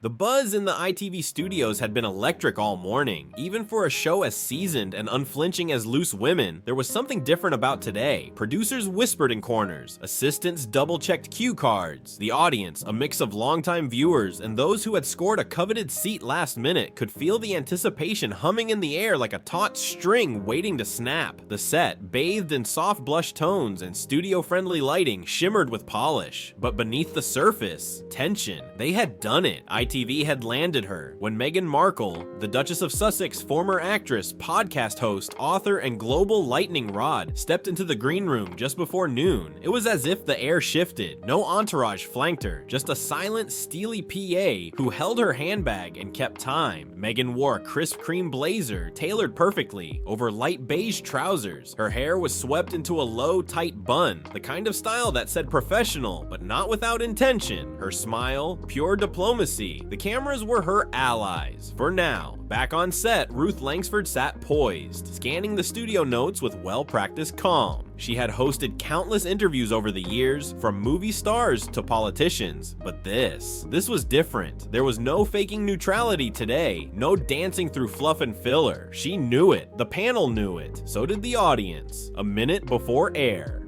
The buzz in the ITV studios had been electric all morning. Even for a show as seasoned and unflinching as Loose Women, there was something different about today. Producers whispered in corners, assistants double-checked cue cards. The audience, a mix of longtime viewers and those who had scored a coveted seat last minute, could feel the anticipation humming in the air like a taut string waiting to snap. The set, bathed in soft blush tones and studio-friendly lighting, shimmered with polish. But beneath the surface, tension. They had done it. ITV had landed her. When Meghan Markle, the Duchess of Sussex former actress, podcast host, author, and global lightning rod, stepped into the green room just before noon, it was as if the air shifted. No entourage flanked her, just a silent, steely PA who held her handbag and kept time. Meghan wore a crisp cream blazer, tailored perfectly, over light beige trousers. Her hair was swept into a low, tight bun, the kind of style that said professional, but not without intention. Her smile, pure diplomacy. The cameras were her allies. For now. Back on set, Ruth Langsford sat poised, scanning the studio notes with well-practiced calm. She had hosted countless interviews over the years, from movie stars to politicians, but this was different. There was no faking neutrality today, no dancing through fluff and filler. She knew it. The panel knew it. So did the audience. A minute before air.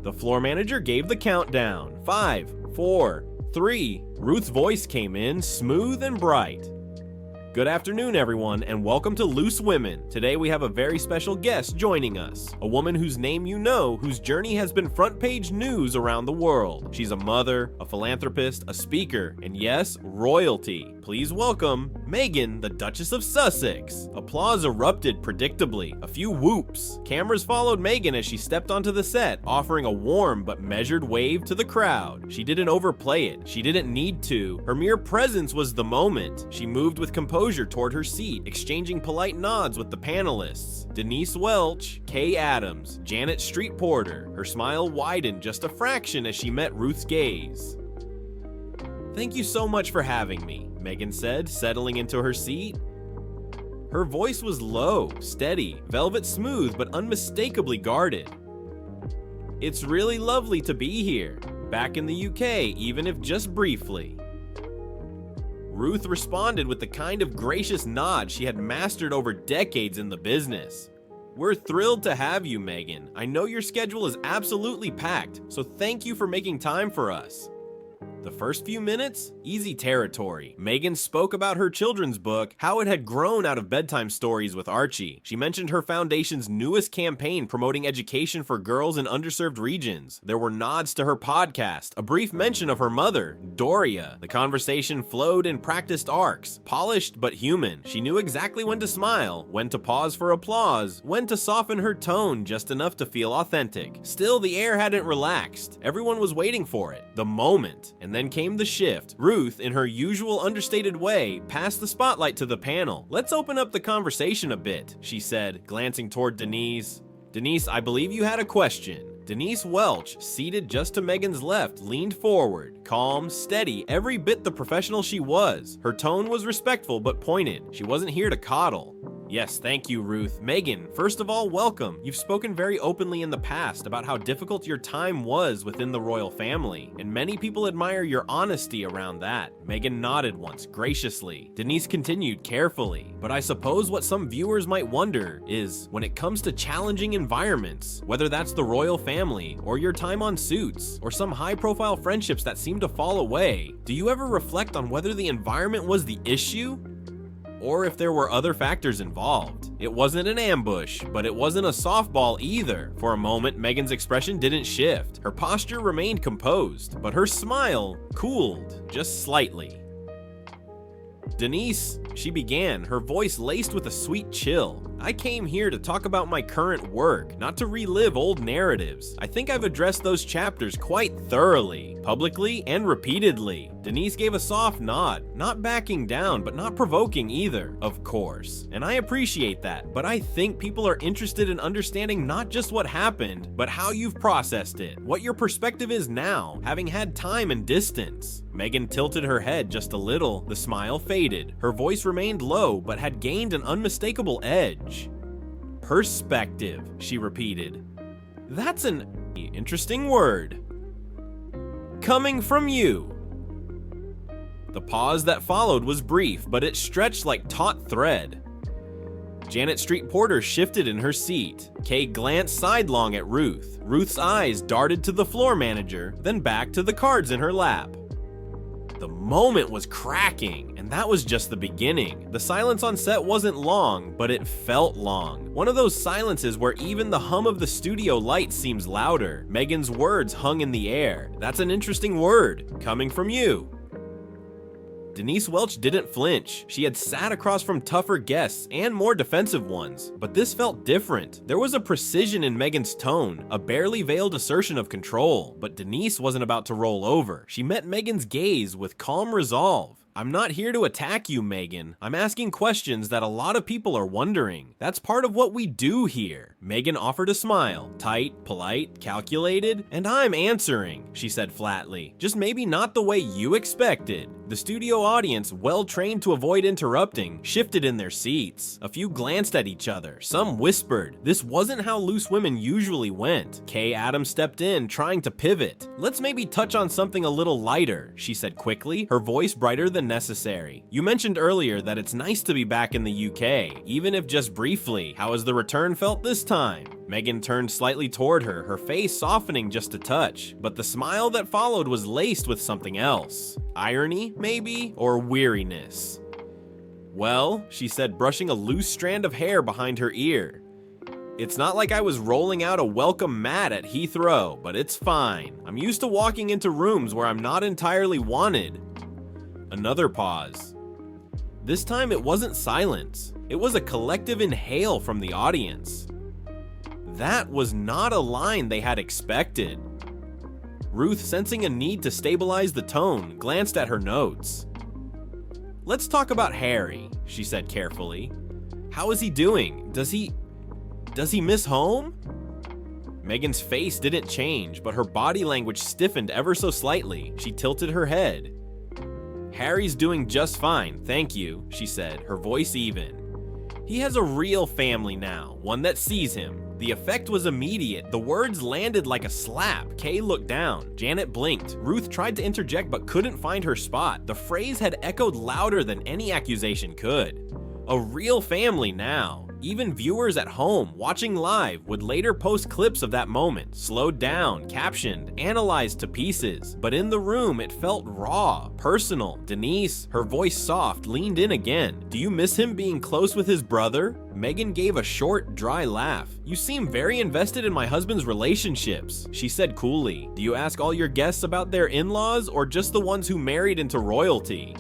The floor manager gave the countdown. 5, 4, 3. Ruth's voice came in, smooth and bright. Good afternoon, everyone, and welcome to Loose Women. Today we have a very special guest joining us, a woman whose name you know, whose journey has been front page news around the world. She's a mother, a philanthropist, a speaker, and yes, royalty. Please welcome Meghan, the Duchess of Sussex. Applause erupted predictably, a few whoops. Cameras followed Meghan as she stepped onto the set, offering a warm but measured wave to the crowd. She didn't overplay it. She didn't need to. Her mere presence was the moment. She moved with composure toward her seat, exchanging polite nods with the panelists. Denise Welch, Kay Adams, Janet Street Porter. Her smile widened just a fraction as she met Ruth's gaze. "Thank you so much for having me," Meghan said, settling into her seat. Her voice was low, steady, velvet smooth, but unmistakably guarded. "It's really lovely to be here, back in the UK, even if just briefly." Ruth responded with the kind of gracious nod she had mastered over decades in the business. "We're thrilled to have you, Meghan. I know your schedule is absolutely packed, so thank you for making time for us." The first few minutes? Easy territory. Meghan spoke about her children's book, how it had grown out of bedtime stories with Archie. She mentioned her foundation's newest campaign promoting education for girls in underserved regions. There were nods to her podcast, a brief mention of her mother, Doria. The conversation flowed in practiced arcs, polished but human. She knew exactly when to smile, when to pause for applause, when to soften her tone just enough to feel authentic. Still, the air hadn't relaxed. Everyone was waiting for it. The moment. And then came the shift. Ruth, in her usual understated way, passed the spotlight to the panel. "Let's open up the conversation a bit," she said, glancing toward Denise. "Denise, I believe you had a question." Denise Welch, seated just to Meghan's left, leaned forward, calm, steady, every bit the professional she was. Her tone was respectful but pointed. She wasn't here to coddle. "Yes, thank you, Ruth. Meghan, first of all, welcome. You've spoken very openly in the past about how difficult your time was within the royal family, and many people admire your honesty around that." Meghan nodded once, graciously. Denise continued carefully. "But I suppose what some viewers might wonder is, when it comes to challenging environments, whether that's the royal family, or your time on Suits, or some high-profile friendships that seem to fall away, do you ever reflect on whether the environment was the issue? Or if there were other factors involved? It wasn't an ambush, but it wasn't a softball either." For a moment, Meghan's expression didn't shift. Her posture remained composed, but her smile cooled just slightly. "Denise," she began, her voice laced with a sweet chill, "I came here to talk about my current work, not to relive old narratives. I think I've addressed those chapters quite thoroughly, publicly and repeatedly." Denise gave a soft nod, not backing down, but not provoking either, of course. "And I appreciate that, but I think people are interested in understanding not just what happened, but how you've processed it, what your perspective is now, having had time and distance." Meghan tilted her head just a little. The smile faded. Her voice remained low, but had gained an unmistakable edge. "Perspective," she repeated. "That's an interesting word. Coming from you." The pause that followed was brief, but it stretched like taut thread. Janet Street Porter shifted in her seat. Kay glanced sidelong at Ruth. Ruth's eyes darted to the floor manager, then back to the cards in her lap. The moment was cracking, and that was just the beginning. The silence on set wasn't long, but it felt long. One of those silences where even the hum of the studio lights seems louder. Meghan's words hung in the air. That's an interesting word, coming from you. Denise Welch didn't flinch. She had sat across from tougher guests and more defensive ones, but this felt different. There was a precision in Meghan's tone, a barely veiled assertion of control, but Denise wasn't about to roll over. She met Meghan's gaze with calm resolve. I'm not here to attack you, Meghan. I'm asking questions that a lot of people are wondering. That's part of what we do here. Meghan offered a smile, tight, polite, calculated, and I'm answering, she said flatly. Just maybe not the way you expected. The studio audience, well trained to avoid interrupting, shifted in their seats. A few glanced at each other. Some whispered. This wasn't how loose women usually went. Kay Adams stepped in, trying to pivot. Let's maybe touch on something a little lighter, she said quickly, her voice brighter than necessary. You mentioned earlier that it's nice to be back in the UK, even if just briefly. How has the return felt this time? Meghan turned slightly toward her, her face softening just a touch, but the smile that followed was laced with something else. Irony, maybe? Or weariness? Well, she said, brushing a loose strand of hair behind her ear. It's not like I was rolling out a welcome mat at Heathrow, but it's fine. I'm used to walking into rooms where I'm not entirely wanted. Another pause. This time it wasn't silence. It was a collective inhale from the audience. That was not a line they had expected. Ruth, sensing a need to stabilize the tone, glanced at her notes. Let's talk about Harry, she said carefully. How is he doing? Does he miss home? Meghan's face didn't change, but her body language stiffened ever so slightly. She tilted her head. Harry's doing just fine, thank you, she said, her voice even. He has a real family now, one that sees him. The effect was immediate. The words landed like a slap. Kay looked down. Janet blinked. Ruth tried to interject but couldn't find her spot. The phrase had echoed louder than any accusation could. A real family now. Even viewers at home watching live would later post clips of that moment, slowed down, captioned, analyzed to pieces. But in the room, it felt raw, personal. Denise, her voice soft, leaned in again. Do you miss him being close with his brother? Meghan gave a short, dry laugh. You seem very invested in my husband's relationships, she said coolly. Do you ask all your guests about their in-laws or just the ones who married into royalty?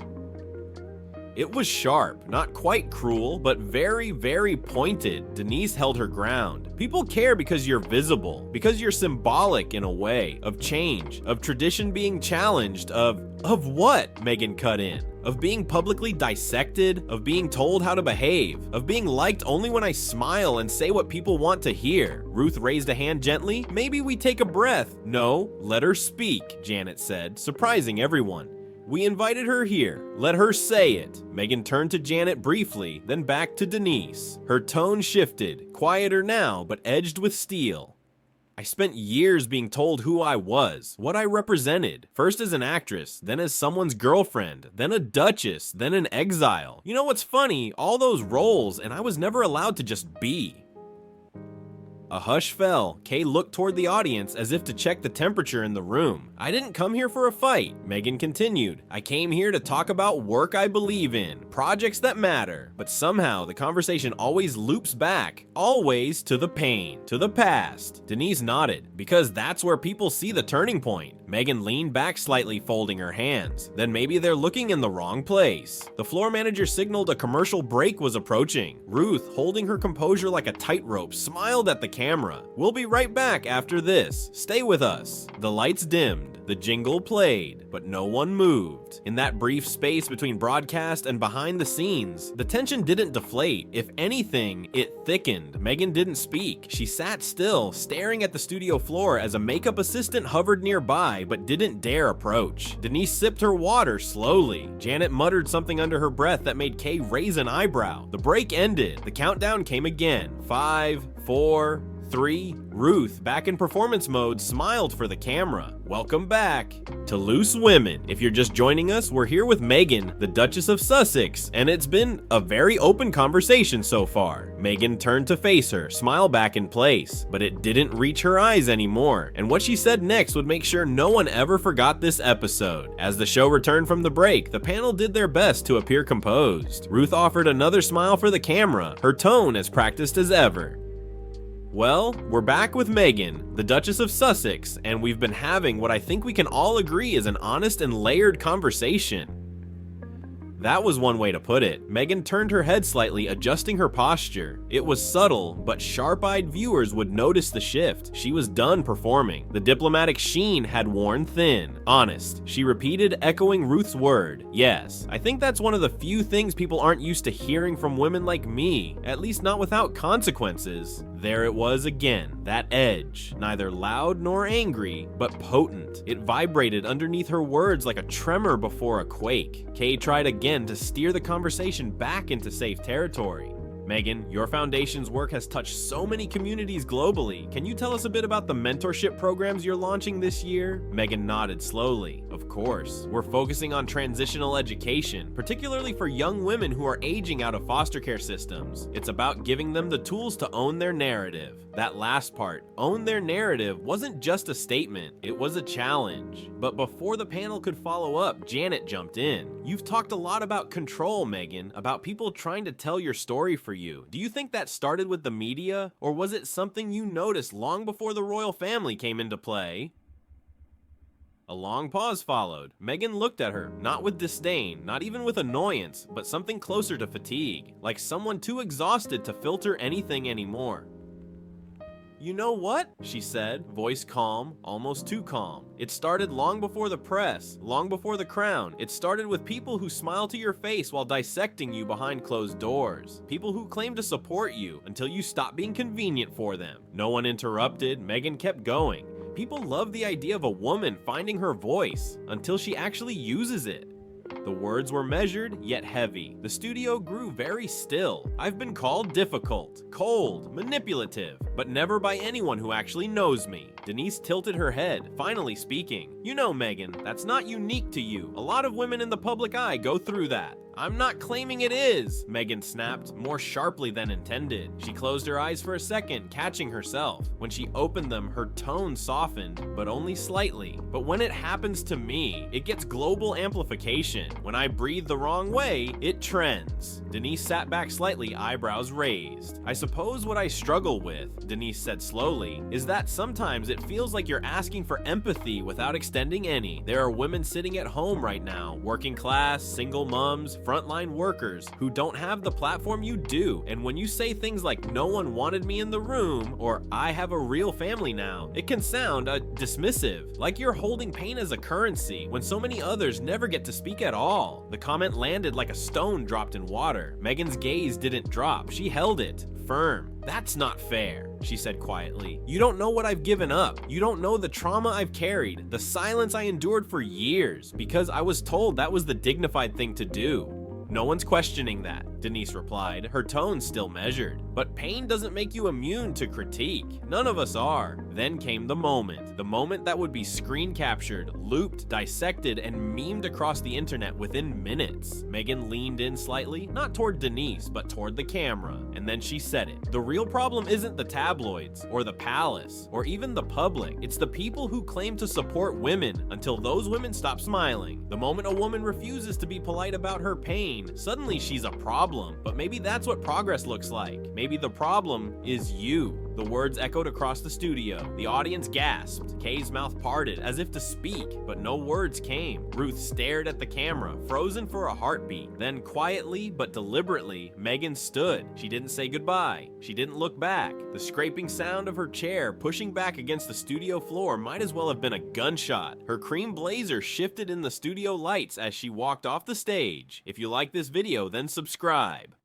It was sharp, not quite cruel, but very, very pointed. Denise held her ground. People care because you're visible, because you're symbolic in a way, of change, of tradition being challenged, of what? Meghan cut in. Of being publicly dissected, of being told how to behave, of being liked only when I smile and say what people want to hear. Ruth raised a hand gently. Maybe we take a breath. No, let her speak, Janet said, surprising everyone. We invited her here. Let her say it. Meghan turned to Janet briefly, then back to Denise. Her tone shifted, quieter now, but edged with steel. I spent years being told who I was, what I represented. First as an actress, then as someone's girlfriend, then a duchess, then an exile. You know what's funny? All those roles, and I was never allowed to just be. A hush fell. Kay looked toward the audience as if to check the temperature in the room. I didn't come here for a fight, Meghan continued. I came here to talk about work I believe in, projects that matter. But somehow the conversation always loops back, always to the pain, to the past. Denise nodded, because that's where people see the turning point. Meghan leaned back slightly, folding her hands. Then maybe they're looking in the wrong place. The floor manager signaled a commercial break was approaching. Ruth, holding her composure like a tightrope, smiled at the camera. We'll be right back after this. Stay with us. The lights dimmed. The jingle played, but no one moved. In that brief space between broadcast and behind the scenes, the tension didn't deflate. If anything, it thickened. Meghan didn't speak. She sat still, staring at the studio floor as a makeup assistant hovered nearby but didn't dare approach. Denise sipped her water slowly. Janet muttered something under her breath that made Kay raise an eyebrow. The break ended. The countdown came again. 5, 4, 3. Ruth, back in performance mode, smiled for the camera. Welcome back to Loose Women. If you're just joining us, we're here with Meghan, the Duchess of Sussex, and it's been a very open conversation so far. Meghan turned to face her, smile back in place, but it didn't reach her eyes anymore, and what she said next would make sure no one ever forgot this episode. As the show returned from the break, the panel did their best to appear composed. Ruth offered another smile for the camera, her tone as practiced as ever. Well, we're back with Meghan, the Duchess of Sussex, and we've been having what I think we can all agree is an honest and layered conversation. That was one way to put it. Meghan turned her head slightly, adjusting her posture. It was subtle, but sharp-eyed viewers would notice the shift. She was done performing. The diplomatic sheen had worn thin. Honest. She repeated, echoing Ruth's word. Yes, I think that's one of the few things people aren't used to hearing from women like me, at least not without consequences. There it was again, that edge, neither loud nor angry, but potent. It vibrated underneath her words like a tremor before a quake. Kay tried again to steer the conversation back into safe territory. Meghan, your foundation's work has touched so many communities globally. Can you tell us a bit about the mentorship programs you're launching this year? Meghan nodded slowly. Of course. We're focusing on transitional education, particularly for young women who are aging out of foster care systems. It's about giving them the tools to own their narrative. That last part, own their narrative, wasn't just a statement, it was a challenge. But before the panel could follow up, Janet jumped in. You've talked a lot about control, Meghan, about people trying to tell your story for you. Do you think that started with the media, or was it something you noticed long before the royal family came into play? A long pause followed. Meghan looked at her, not with disdain, not even with annoyance, but something closer to fatigue, like someone too exhausted to filter anything anymore. You know what? She said, voice calm, almost too calm. It started long before the press, long before the crown. It started with people who smile to your face while dissecting you behind closed doors. People who claim to support you until you stop being convenient for them. No one interrupted. Meghan kept going. People love the idea of a woman finding her voice until she actually uses it. The words were measured, yet heavy. The studio grew very still. I've been called difficult, cold, manipulative, but never by anyone who actually knows me. Denise tilted her head, finally speaking. You know, Meghan, that's not unique to you. A lot of women in the public eye go through that. I'm not claiming it is, Meghan snapped, more sharply than intended. She closed her eyes for a second, catching herself. When she opened them, her tone softened, but only slightly. But when it happens to me, it gets global amplification. When I breathe the wrong way, it trends. Denise sat back slightly, eyebrows raised. I suppose what I struggle with, Denise said slowly, is that sometimes it feels like you're asking for empathy without extending any. There are women sitting at home right now, working class, single moms, frontline workers who don't have the platform you do, and when you say things like no one wanted me in the room or I have a real family now, it can sound dismissive, like you're holding pain as a currency when so many others never get to speak at all. The comment landed like a stone dropped in water. Meghan's gaze didn't drop, she held it firm. That's not fair, she said quietly. You don't know what I've given up. You don't know the trauma I've carried, the silence I endured for years, because I was told that was the dignified thing to do. No one's questioning that, Denise replied, her tone still measured. But pain doesn't make you immune to critique. None of us are. Then came the moment that would be screen captured, looped, dissected, and memed across the internet within minutes. Meghan leaned in slightly, not toward Denise, but toward the camera, and then she said it. The real problem isn't the tabloids, or the palace, or even the public. It's the people who claim to support women until those women stop smiling. The moment a woman refuses to be polite about her pain, suddenly she's a problem. But maybe that's what progress looks like. Maybe the problem is you. The words echoed across the studio. The audience gasped. Kay's mouth parted as if to speak, but no words came. Ruth stared at the camera, frozen for a heartbeat. Then quietly but deliberately, Meghan stood. She didn't say goodbye. She didn't look back. The scraping sound of her chair pushing back against the studio floor might as well have been a gunshot. Her cream blazer shifted in the studio lights as she walked off the stage. If you like this video, then subscribe.